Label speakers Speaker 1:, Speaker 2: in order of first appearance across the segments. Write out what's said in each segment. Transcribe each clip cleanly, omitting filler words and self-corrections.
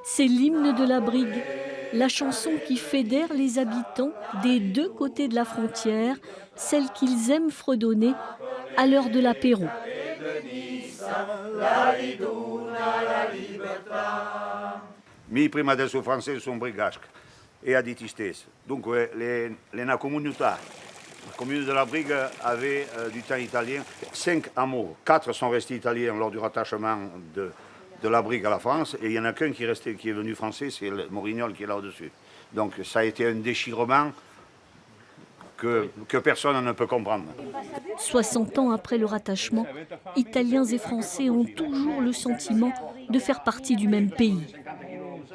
Speaker 1: C'est l'hymne de la brigue, la chanson qui fédère les habitants des deux côtés de la frontière, celle qu'ils aiment fredonner à l'heure de l'apéro.
Speaker 2: Mi prima adesso francesi sono brigaschi e a diti stessi. Dunque la comunità, la commune de la Brigue avait du temps italien 5 hameaux. 4 sont restés italiens lors du rattachement de la Brigue à la France et il n'y en a qu'un qui est venu français, c'est le Morignol qui est là au-dessus. Donc ça a été un déchirement que personne ne peut comprendre.
Speaker 1: 60 ans après le rattachement, Italiens et Français ont toujours le sentiment de faire partie du même pays.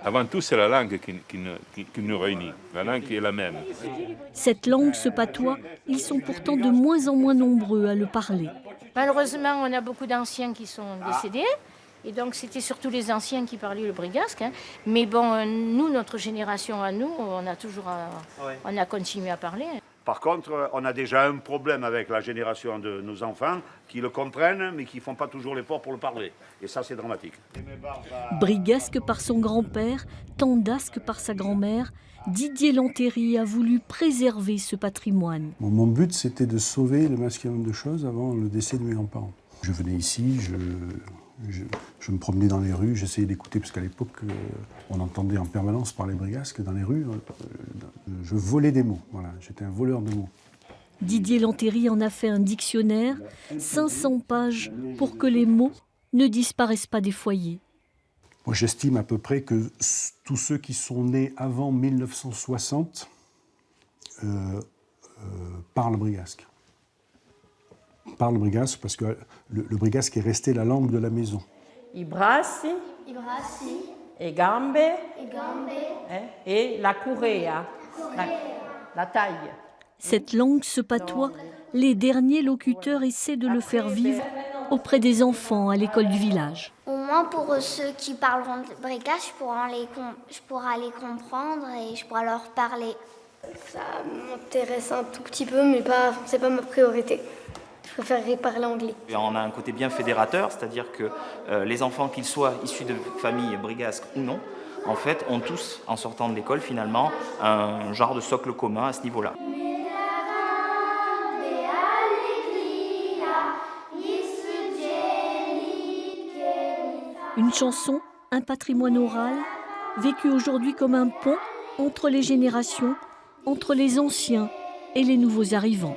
Speaker 3: Avant tout, c'est la langue qui nous réunit. La langue est la même.
Speaker 1: Cette langue, ce patois, ils sont pourtant de moins en moins nombreux à le parler.
Speaker 4: Malheureusement, on a beaucoup d'anciens qui sont décédés. Et donc, c'était surtout les anciens qui parlaient le brigasque. Mais bon, nous, notre génération à nous, on a continué à parler.
Speaker 2: Par contre, on a déjà un problème avec la génération de nos enfants qui le comprennent, mais qui ne font pas toujours l'effort pour le parler. Et ça, c'est dramatique.
Speaker 1: Brigasque par son grand-père, tandasque par sa grand-mère, Didier Lantéry a voulu préserver ce patrimoine.
Speaker 5: Mon but, c'était de sauver le maximum de choses avant le décès de mes grands-parents. Je venais ici, je me promenais dans les rues, j'essayais d'écouter, parce qu'à l'époque, on entendait en permanence parler brigasque dans les rues. Je volais des mots, voilà, j'étais un voleur de mots.
Speaker 1: Didier Lantéry en a fait un dictionnaire, 500 pages pour que les mots ne disparaissent pas des foyers.
Speaker 5: Moi, j'estime à peu près que tous ceux qui sont nés avant 1960 parlent brigasque. Parlent brigasque parce que le brigasque est resté la langue de la maison.
Speaker 6: I bracci, e gambe, et la curea, la taille.
Speaker 1: Cette langue, ce patois, les derniers locuteurs essaient de le faire vivre auprès des enfants à l'école du village.
Speaker 7: Au moins pour ceux qui parleront de brigasque, je pourrai les comprendre et je pourrai leur parler.
Speaker 8: Ça m'intéresse un tout petit peu, mais c'est pas ma priorité. Je préférerais parler anglais.
Speaker 9: Et on a un côté bien fédérateur, c'est-à-dire que les enfants, qu'ils soient issus de familles brigasques ou non, en fait, ont tous, en sortant de l'école, finalement, un genre de socle commun à ce niveau-là.
Speaker 1: Une chanson, un patrimoine oral, vécu aujourd'hui comme un pont entre les générations, entre les anciens et les nouveaux arrivants.